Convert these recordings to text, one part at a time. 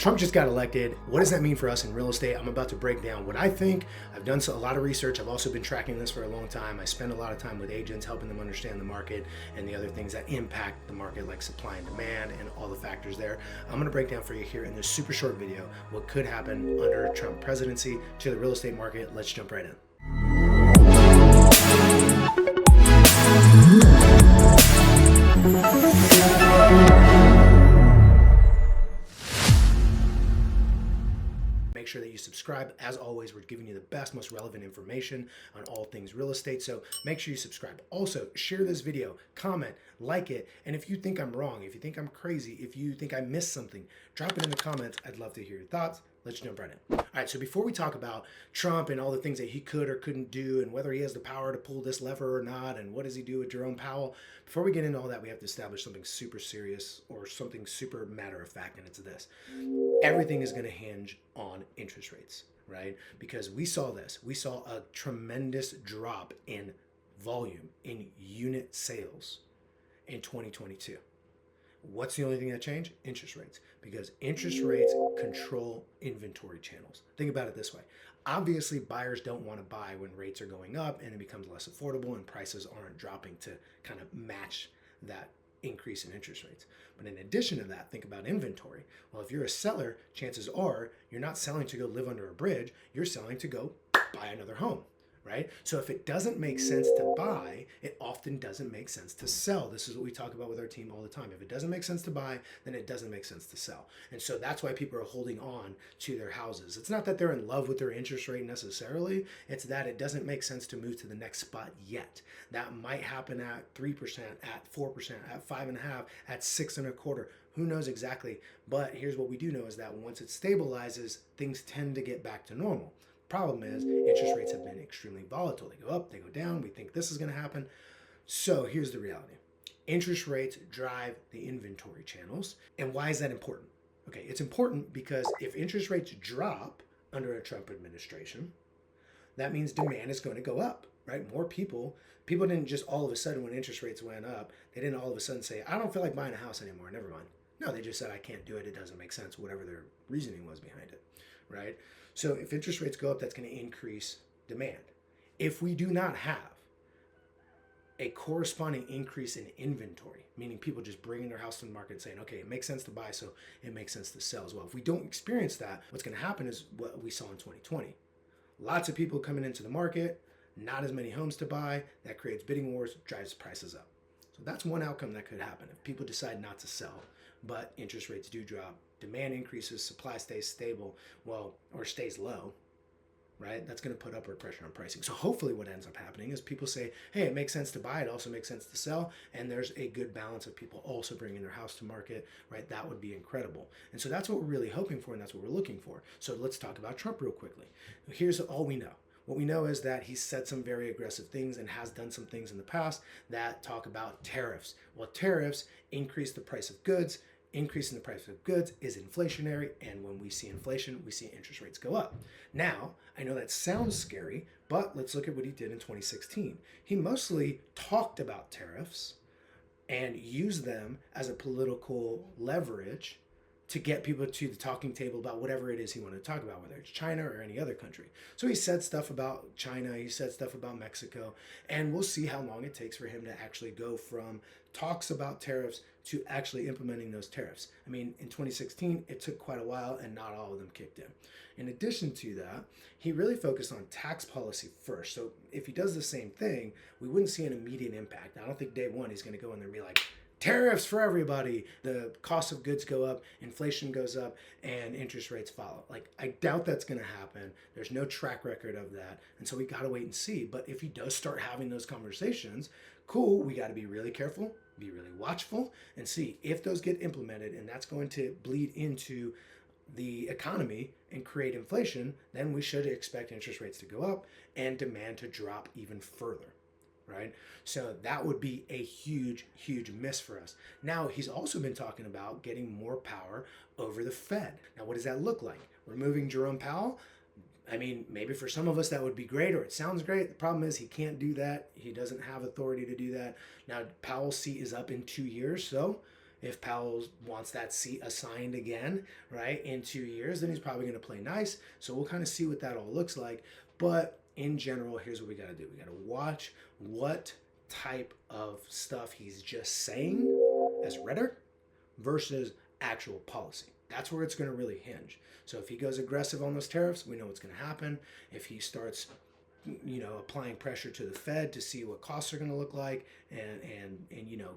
Trump just got elected. What does that mean for us in real estate? I'm about to break down what I think. I've done a lot of research. I've also been tracking this for a long time. I spend a lot of time with agents, helping them understand the market and the other things that impact the market, like supply and demand and all the factors there. I'm gonna break down for you here in this super short video what could happen under a Trump presidency to the real estate market. Let's jump right in. Make sure that you subscribe. As always, we're giving you the best, most relevant information on all things real estate. So make sure you subscribe. Also, share this video, comment, like it. And if you think I'm wrong, if you think I'm crazy, if you think I missed something, drop it in the comments. I'd love to hear your thoughts. Let's jump right in. All right, so before we talk about Trump and all the things that he could or couldn't do and whether he has the power to pull this lever or not and what does he do with Jerome Powell, before we get into all that, we have to establish something super serious or something super matter of fact, and it's this. Everything is going to hinge on interest rates, right? Because we saw this. We saw a tremendous drop in volume, in unit sales in 2022. What's the only thing that changed? Interest rates. Because interest rates control inventory channels. Think about it this way. Obviously, buyers don't want to buy when rates are going up and it becomes less affordable and prices aren't dropping to kind of match that increase in interest rates. But in addition to that, think about inventory. Well, if you're a seller, chances are you're not selling to go live under a bridge, you're selling to go buy another home. Right? So if it doesn't make sense to buy, it often doesn't make sense to sell. This is what we talk about with our team all the time. If it doesn't make sense to buy, then it doesn't make sense to sell. And so that's why people are holding on to their houses. It's not that they're in love with their interest rate necessarily. It's that it doesn't make sense to move to the next spot yet. That might happen at 3%, at 4%, at 5.5%, at 6.25%. Who knows exactly? But here's what we do know is that once it stabilizes, things tend to get back to normal. Problem is, interest rates have been extremely volatile. They go up, they go down. We think this is going to happen. So here's the reality. Interest rates drive the inventory channels. And why is that important? Okay, it's important because if interest rates drop under a Trump administration, that means demand is going to go up, right? More people didn't just all of a sudden when interest rates went up, they didn't all of a sudden say, I don't feel like buying a house anymore, never mind. No, they just said, I can't do it. It doesn't make sense, whatever their reasoning was behind it, right? So if interest rates go up, that's going to increase demand. If we do not have a corresponding increase in inventory, meaning people just bringing their house to the market and saying, okay, it makes sense to buy, so it makes sense to sell as well. If we don't experience that, what's going to happen is what we saw in 2020. Lots of people coming into the market, not as many homes to buy. That creates bidding wars, drives prices up. So that's one outcome that could happen if people decide not to sell, but interest rates do drop. Demand increases, supply stays stable, or stays low, right? That's going to put upward pressure on pricing. So hopefully what ends up happening is people say, hey, it makes sense to buy, it also makes sense to sell, and there's a good balance of people also bringing their house to market, right? That would be incredible. And so that's what we're really hoping for, and that's what we're looking for. So let's talk about Trump real quickly. Here's all we know. What we know is that he's said some very aggressive things and has done some things in the past that talk about tariffs. Well, tariffs increase the price of goods. Increasing the price of goods is inflationary, and when we see inflation, we see interest rates go up. Now, I know that sounds scary, but let's look at what he did in 2016. He mostly talked about tariffs and used them as a political leverage to get people to the talking table about whatever it is he wanted to talk about, whether it's China or any other country. So he said stuff about China, he said stuff about Mexico, and we'll see how long it takes for him to actually go from talks about tariffs to actually implementing those tariffs. I mean, in 2016, it took quite a while and not all of them kicked in. In addition to that, he really focused on tax policy first. So if he does the same thing, we wouldn't see an immediate impact. I don't think day one he's gonna go in there and be like, tariffs for everybody. The cost of goods go up, inflation goes up, and interest rates follow. Like, I doubt that's going to happen. There's no track record of that. And so we got to wait and see. But if he does start having those conversations, cool, we got to be really careful, be really watchful, and see if those get implemented, and that's going to bleed into the economy and create inflation, then we should expect interest rates to go up and demand to drop even further. Right? So that would be a huge, huge miss for us. Now, he's also been talking about getting more power over the Fed. Now, what does that look like? Removing Jerome Powell? I mean, maybe for some of us that would be great, or it sounds great. The problem is he can't do that. He doesn't have authority to do that. Now, Powell's seat is up in 2 years, so If Powell wants that seat assigned again, right, in 2 years, then he's probably going to play nice. So we'll kind of see what that all looks like. But in general, here's what we got to do. We got to watch what type of stuff he's just saying as rhetoric versus actual policy. That's where it's going to really hinge. So if he goes aggressive on those tariffs, we know what's going to happen. If he starts applying pressure to the Fed to see what costs are going to look like, and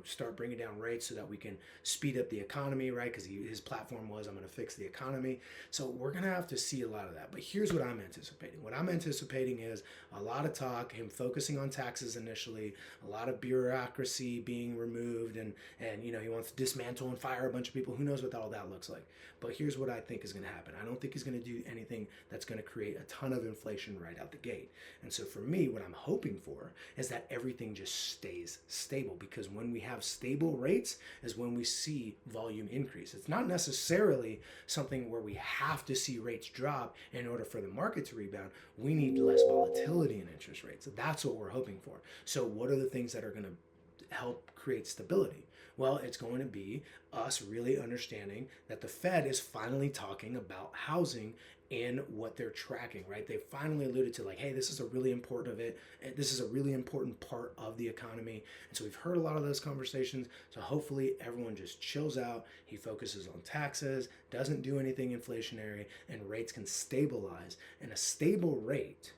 start bringing down rates so that we can speed up the economy, right? Because his platform was, I'm going to fix the economy. So we're going to have to see a lot of that. But here's what I'm anticipating. What I'm anticipating is a lot of talk, him focusing on taxes initially, a lot of bureaucracy being removed, and he wants to dismantle and fire a bunch of people. Who knows what all that looks like? But here's what I think is going to happen. I don't think he's going to do anything that's going to create a ton of inflation right out the gate. And so for me, what I'm hoping for is that everything just stays stable, because when we have stable rates is when we see volume increase. It's not necessarily something where we have to see rates drop in order for the market to rebound. We need less volatility in interest rates. That's what we're hoping for. So what are the things that are going to help create stability? Well, it's going to be us really understanding that the Fed is finally talking about housing in what they're tracking, right? They finally alluded to, like, hey, this is a really important of it. This is a really important part of the economy. And so we've heard a lot of those conversations. So hopefully everyone just chills out. He focuses on taxes, doesn't do anything inflationary, and rates can stabilize. And a stable rate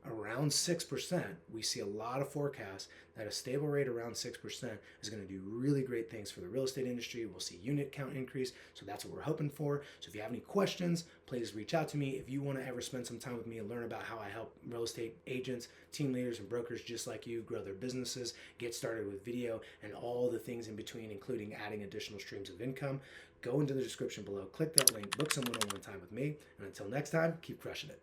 around 6%, we see a lot of forecasts that a stable rate around 6% is going to do really great things for the real estate industry. We'll see unit count increase. So that's what we're hoping for. So if you have any questions, please reach out to me. If you want to ever spend some time with me and learn about how I help real estate agents, team leaders, and brokers just like you grow their businesses, get started with video, and all the things in between, including adding additional streams of income, go into the description below, click that link, book some one-on-one time with me. And until next time, keep crushing it.